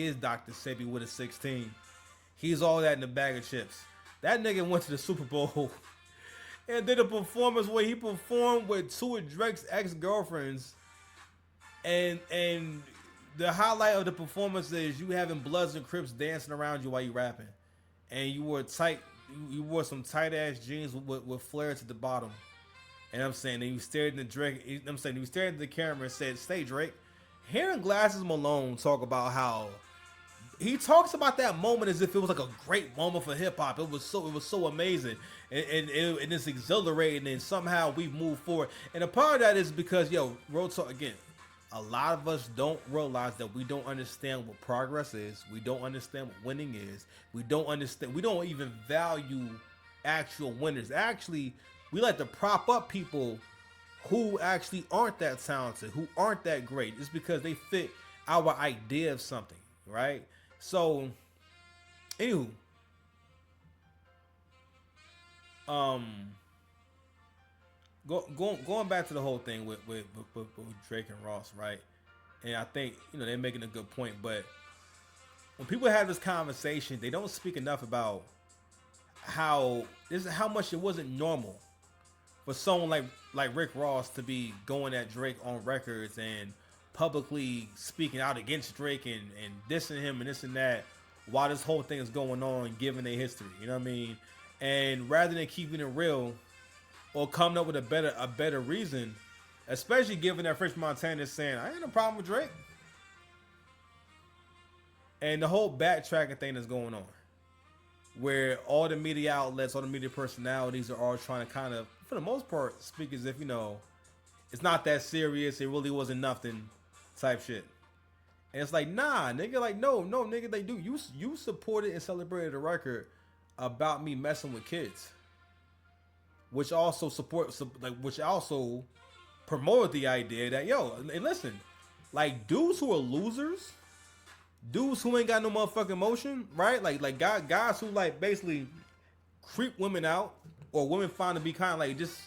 is Dr. Sebi with a 16. He's all that in a bag of chips. That nigga went to the Super Bowl and did a performance where he performed with two of Drake's ex-girlfriends, and the highlight of the performance is you having Bloods and Crips dancing around you while you rapping, and you wore tight, you wore some tight ass jeans with flares at the bottom. And I'm saying, and you stared in the Drake. I'm saying, you stared into the camera and said, "Stay Drake." Hearing Glasses Malone talk about how he talks about that moment as if it was like a great moment for hip hop. It was so amazing, and it's exhilarating, and somehow we've moved forward. And a part of that is because real talk again. A lot of us don't realize that we don't understand what progress is. We don't understand what winning is. We don't understand. We don't even value actual winners. Actually, we like to prop up people who actually aren't that talented, who aren't that great. It's because they fit our idea of something, right? So, anywho, um, going back to the whole thing with Drake and Ross, right? And I think they're making a good point, but when people have this conversation, they don't speak enough about how much it wasn't normal for someone like Rick Ross to be going at Drake on records and publicly speaking out against Drake and dissing him and this and that while this whole thing is going on, given their history. You know what I mean? And rather than keeping it real or coming up with a better reason, especially given that French Montana is saying, "I ain't no problem with Drake," and the whole backtracking thing that's going on, where all the media outlets, all the media personalities are all trying to kind of, for the most part, speak as if it's not that serious. It really wasn't nothing, type shit. And it's like, nah, nigga, like no, nigga, they do. You supported and celebrated a record about me messing with kids, which also which also promoted the idea that and listen, like dudes who are losers, dudes who ain't got no motherfucking emotion, right? Like guys who like basically creep women out, or women find to be kind of like just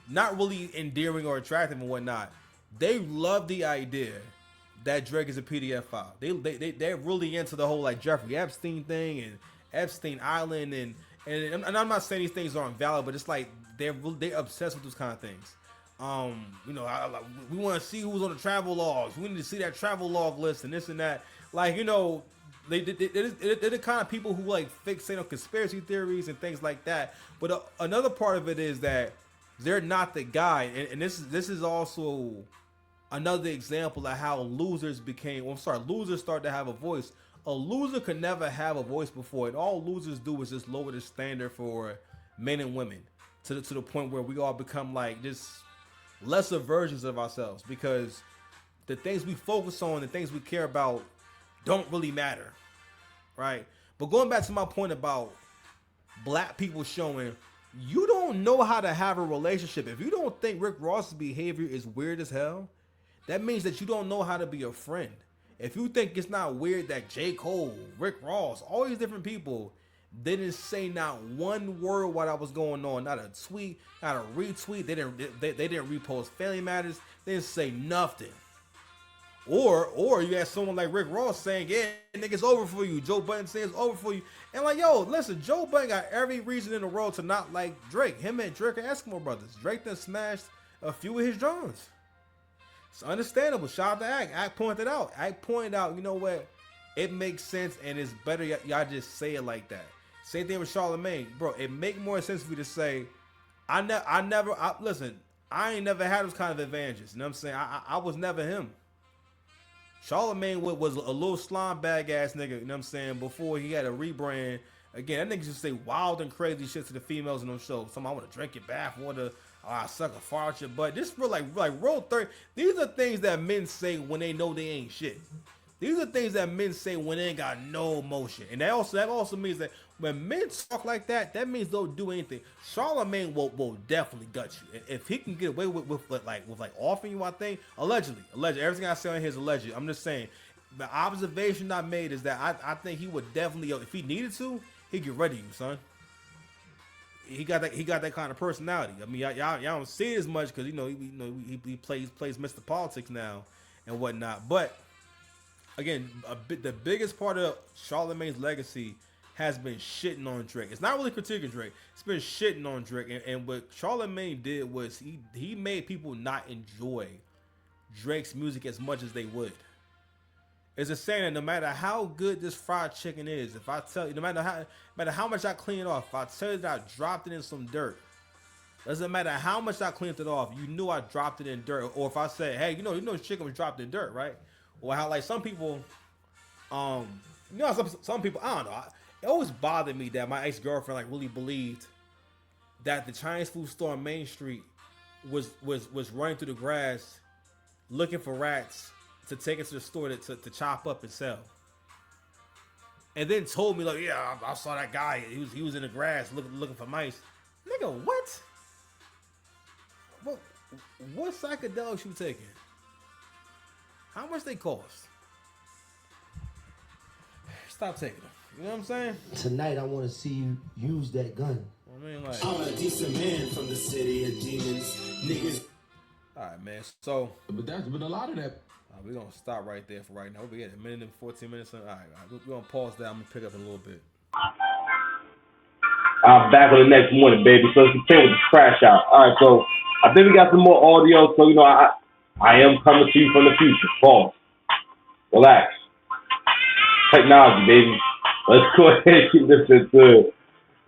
not really endearing or attractive and whatnot. They love the idea that Drake is a PDF file. They're really into the whole like Jeffrey Epstein thing and Epstein Island and I'm not saying these things aren't valid, but it's like they're obsessed with those kind of things. We want to see who's on the travel logs. We need to see that travel log list and this and that. Like, they're the kind of people who like fixate on conspiracy theories and things like that. But another part of it is that they're not the guy, and this is also another example of how losers losers start to have a voice. A loser could never have a voice before, and all losers do is just lower the standard for men and women to the point where we all become like just lesser versions of ourselves, because the things we focus on, the things we care about, don't really matter, right? But going back to my point about black people showing you don't know how to have a relationship. If you don't think Rick Ross's behavior is weird as hell, that means that you don't know how to be a friend. If you think it's not weird that J. Cole, Rick Ross, all these different people didn't say not one word while that was going on, not a tweet, not a retweet, they didn't repost Family Matters, they didn't say nothing. Or you have someone like Rick Ross saying, "Yeah, nigga's over for you." Joe Budden saying it's over for you. And like, listen, Joe Budden got every reason in the world to not like Drake. Him and Drake are Eskimo brothers. Drake done smashed a few of his drones. It's understandable. Shout out to Act. Act pointed out. You know what? It makes sense, and it's better y'all just say it like that. Same thing with Charlamagne. Bro, it make more sense for you to say, listen, I ain't never had those kind of advantages. You know what I'm saying? I was never him. Charlamagne was a little slime bag ass nigga, you know what I'm saying, before he had a rebrand. Again, that nigga just say wild and crazy shit to the females in those shows. I want to drink your bath water. I suck a fart out your butt. This real like roll 30. These are things that men say when they know they ain't shit. These are things that men say when they ain't got no emotion. And that also means that when men talk like that, that means they'll do anything. Charlamagne will definitely gut you. If he can get away with offering you, I think, allegedly. Everything I say on here is alleged. I'm just saying, the observation I made is that I think he would definitely, if he needed to, he'd get ready to you, son. He got that kind of personality. I mean, y'all don't see it as much because he plays Mr. Politics now and whatnot. But again, the biggest part of Charlamagne's legacy has been shitting on Drake. It's not really critiquing Drake. It's been shitting on Drake. And what Charlamagne did was he made people not enjoy Drake's music as much as they would. It's a saying that no matter how good this fried chicken is, if I tell you, no matter how much I clean it off, if I tell you that I dropped it in some dirt, doesn't matter how much I cleaned it off, you knew I dropped it in dirt. Or if I say, hey, this chicken was dropped in dirt, right? Or how like some people, some people, I don't know. It always bothered me that my ex-girlfriend like really believed that the Chinese food store on Main Street was running through the grass looking for rats to take it to the store to chop up and sell. And then told me like, yeah, I saw that guy. He was in the grass looking for mice. Nigga, what? What psychedelics you taking? How much they cost? Stop taking them. You know what I'm saying? Tonight I want to see you use that gun. I mean, like, I'm a decent man from the city of demons, niggas. All right, man. So, but a lot of that. We're gonna stop right there for right now. We get a minute and 14 minutes. All right. We're gonna pause there. I'm gonna pick up in a little bit. I'm back on the next morning, baby. So let's continue with the crash out. All right, so I think we got some more audio. So I am coming to you from the future. Pause. Relax. Technology, baby. Let's go ahead and keep listening to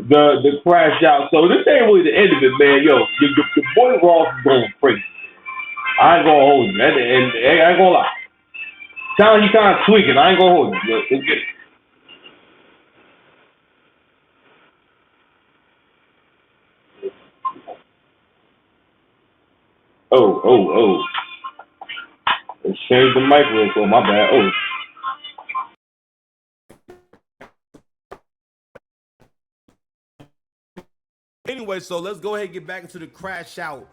the crash out. So this ain't really the end of it, man. Yo, your boy Ross is going crazy. I ain't gonna hold you, and I ain't gonna lie. Sound you kind of tweaking. I ain't gonna hold you. Let's get it. Oh. Let's change the mic real quick. My bad. Oh. Anyway, so let's go ahead and get back into the crash out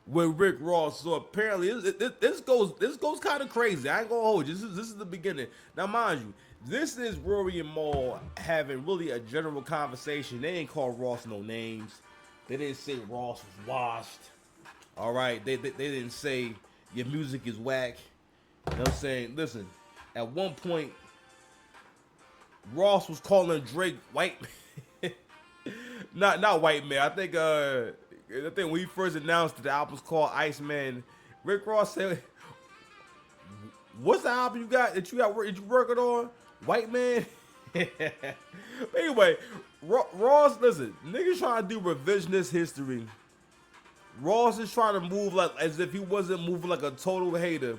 with Rick Ross. So apparently this goes kind of crazy. I ain't gonna hold you. This is the beginning. Now, mind you, this is Rory and Mal having really a general conversation. They ain't called Ross no names. They didn't say Ross was washed. All right, they didn't say your music is whack. You know what I'm saying? Listen, at one point, Ross was calling Drake white man. not white man. I think when he first announced that the album's called Iceman, Rick Ross said, "What's the album you got that you working on? White man." But anyway, Ross, listen, niggas trying to do revisionist history. Ross is trying to move like as if he wasn't moving like a total hater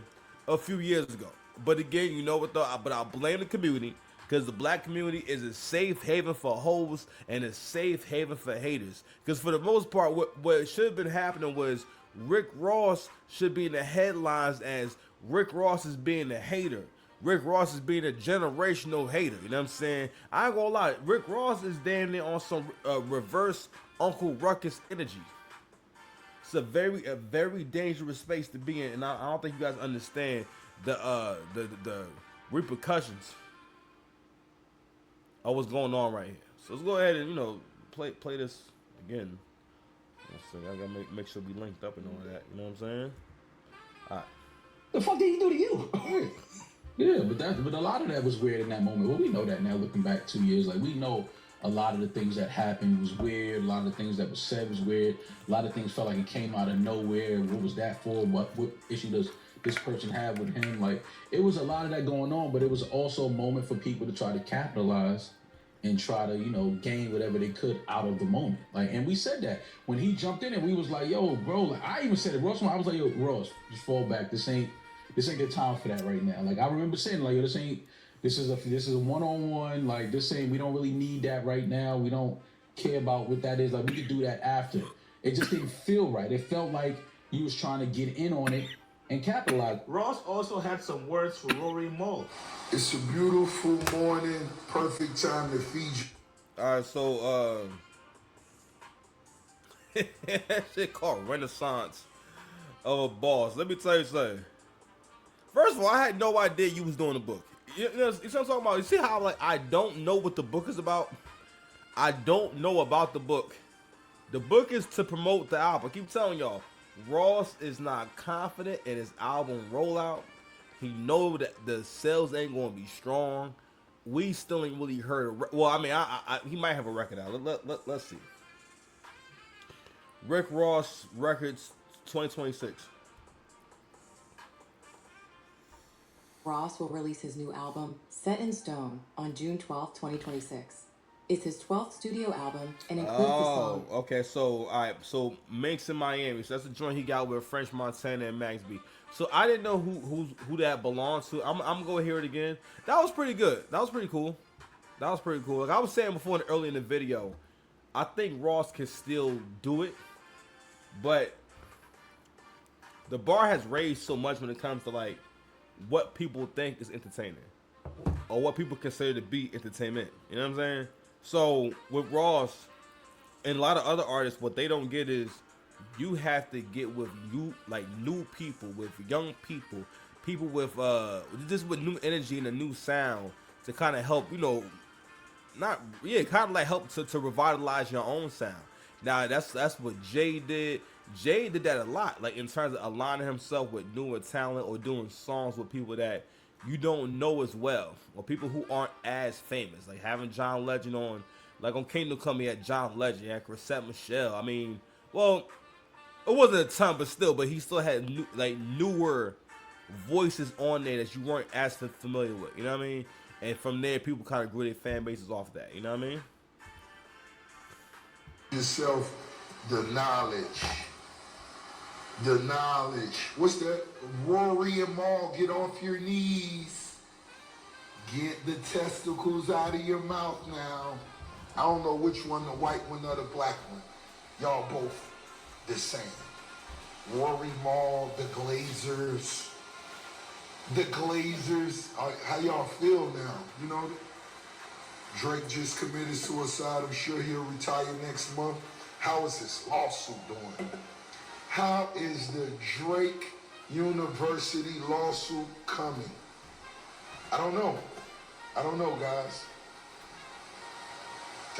a few years ago. But again, you know what though? But I'll blame the community because the black community is a safe haven for hoes and a safe haven for haters. Because for the most part, what should have been happening was Rick Ross should be in the headlines as Rick Ross is being a hater. Rick Ross is being a generational hater. You know what I'm saying? I ain't gonna lie. Rick Ross is damn near on some reverse Uncle Ruckus energy. It's a very dangerous space to be in, and I don't think you guys understand the repercussions of what's going on right here. So let's go ahead and play this again. So I gotta make sure we linked up and all that. You know what I'm saying? All right. The fuck did he do to you? Yeah, but a lot of that was weird in that moment. Well, we know that now, looking back 2 years. Like, we know a lot of the things that happened was weird. A lot of the things that was said was weird. A lot of things felt like it came out of nowhere. What was that for? What issue does this person have with him? Like, it was a lot of that going on, but it was also a moment for people to try to capitalize and try to, gain whatever they could out of the moment. Like, and we said that when he jumped in and we was like, yo, bro, like, I even said it, Ross, I was like, yo, Ross, just fall back. This ain't the time for that right now. Like, I remember saying, like, yo, this is a one-on-one, like, we don't really need that right now. We don't care about what that is. Like, we could do that after. It just didn't feel right. It felt like he was trying to get in on it and capitalize. Ross also had some words for Rory Moe. It's a beautiful morning, perfect time to feed you. All right, so that shit called Renaissance of a Boss. Let me tell you something. First of all, I had no idea you was doing a book. You know what I'm talking about? You see how, like, I don't know what the book is about? I don't know about the book. The book is to promote the album. I keep telling y'all, Ross is not confident in his album rollout. He know that the sales ain't gonna be strong. We still ain't really heard. Well, I mean, he might have a record out. Let's see. Rick Ross Records 2026. Ross will release his new album, Set in Stone, on June 12, 2026. It's his 12th studio album and includes the song. Okay. So, all right. So, Minx in Miami. So, that's the joint he got with French Montana and Max B. So, I didn't know who that belongs to. I'm going to go hear it again. That was pretty good. That was pretty cool. Like I was saying before early in the video, I think Ross can still do it. But the bar has raised so much when it comes to, like, what people think is entertaining or what people consider to be entertainment. You know what I'm saying? So with Ross and a lot of other artists, what they don't get is you have to get with new people, with young people with just with new energy and a new sound to kind of help, kind of like help to revitalize your own sound. Now that's what Jay did. Jay did that a lot, like in terms of aligning himself with newer talent or doing songs with people that you don't know as well, or people who aren't as famous, like having John Legend on, like on Kingdom Come, he had John Legend, had Chrisette Michelle. I mean, well, it wasn't a ton, but he still had newer voices on there that you weren't as familiar with. You know what I mean? And from there, people kind of grew their fan bases off that. You know what I mean? Yourself the knowledge. What's that? Rory and Maul, get off your knees. Get the testicles out of your mouth now. I don't know which one, the white one or the black one. Y'all both the same. Rory Maul, the Glazers. How y'all feel now? You know, Drake just committed suicide. I'm sure he'll retire next month. How is this lawsuit doing? How is the Drake University lawsuit coming? I don't know, guys.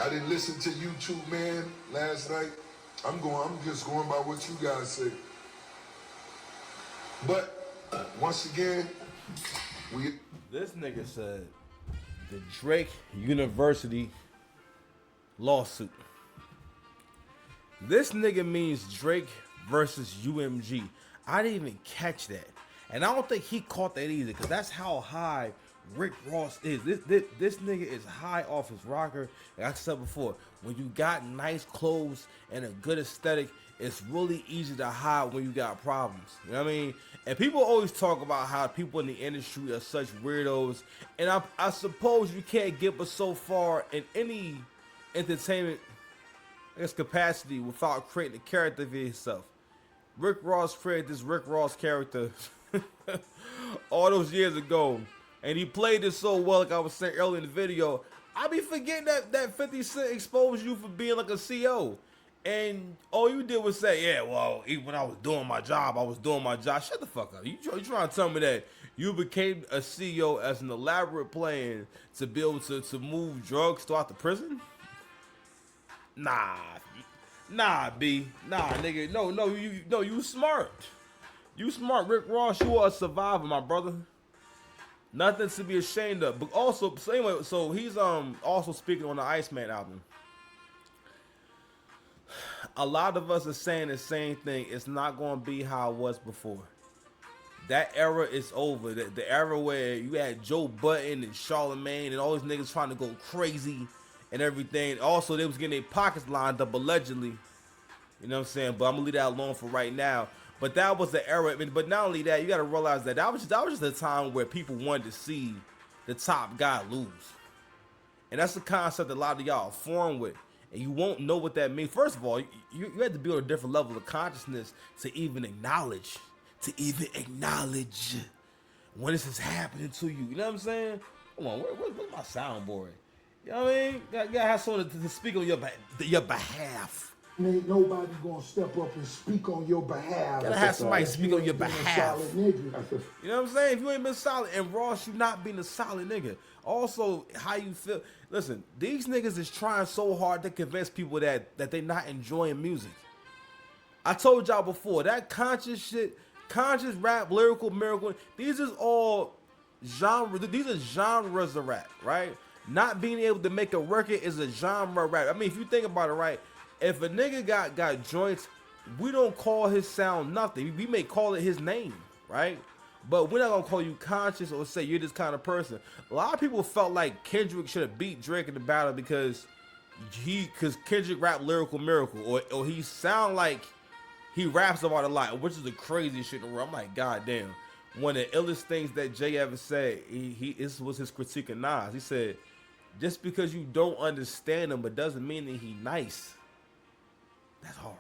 I didn't listen to YouTube, man, last night. I'm just going by what you guys say. But once again, this nigga said the Drake University lawsuit. This nigga means Drake versus UMG. I didn't even catch that. And I don't think he caught that either, because that's how high Rick Ross is. This nigga is high off his rocker. Like I said before, when you got nice clothes and a good aesthetic, it's really easy to hide when you got problems. You know what I mean? And people always talk about how people in the industry are such weirdos. And I suppose you can't get but so far in any entertainment, I guess, capacity without creating a character for yourself. Rick Ross created this Rick Ross character all those years ago, and he played it so well, like I was saying earlier in the video. I be forgetting that 50 Cent exposed you for being like a CO, and all you did was say, yeah, well, even when I was doing my job, I was doing my job. Shut the fuck up. You trying to tell me that you became a CEO as an elaborate plan to be able to move drugs throughout the prison? Nah, B. Nah, nigga. No, you smart. You smart, Rick Ross. You are a survivor, my brother. Nothing to be ashamed of. But also, so anyway, so he's also speaking on the Iceman album. A lot of us are saying the same thing. It's not going to be how it was before. That era is over. The era where you had Joe Budden and Charlemagne and all these niggas trying to go crazy and everything. Also, they was getting their pockets lined up allegedly. You know what I'm saying? But I'm gonna leave that alone for right now. But that was the era. But not only that, you got to realize that was just a time where people wanted to see the top guy lose. And that's the concept that a lot of y'all are foreign with. And you won't know what that means. First of all, you had to build a different level of consciousness to even acknowledge when this is happening to you. You know what I'm saying? Come on, where's my soundboard? You know what I mean? Gotta have someone to speak on your behalf. Ain't nobody gonna step up and speak on your behalf. Gotta have somebody speak on your behalf. You know what I'm saying? If you ain't been solid, and Ross, you not being a solid nigga. Also, how you feel. Listen, these niggas is trying so hard to convince people that they not enjoying music. I told y'all before, that conscious shit, Conscious rap, lyrical, miracle. These is all genre. These are genres of rap, right? Not being able to make a record is a genre of rap. I mean, if you think about it, right? If a nigga got joints, we don't call his sound nothing. We may call it his name, right? But we're not gonna call you conscious or say you're this kind of person. A lot of people felt like Kendrick should have beat Drake in the battle because Kendrick rap lyrical miracle, or he sound like he raps about a lot, which is the craziest shit in the world. I'm like, God damn. One of the illest things that Jay ever said, this was his critique of Nas. He said, just because you don't understand him, but doesn't mean that he nice. That's hard.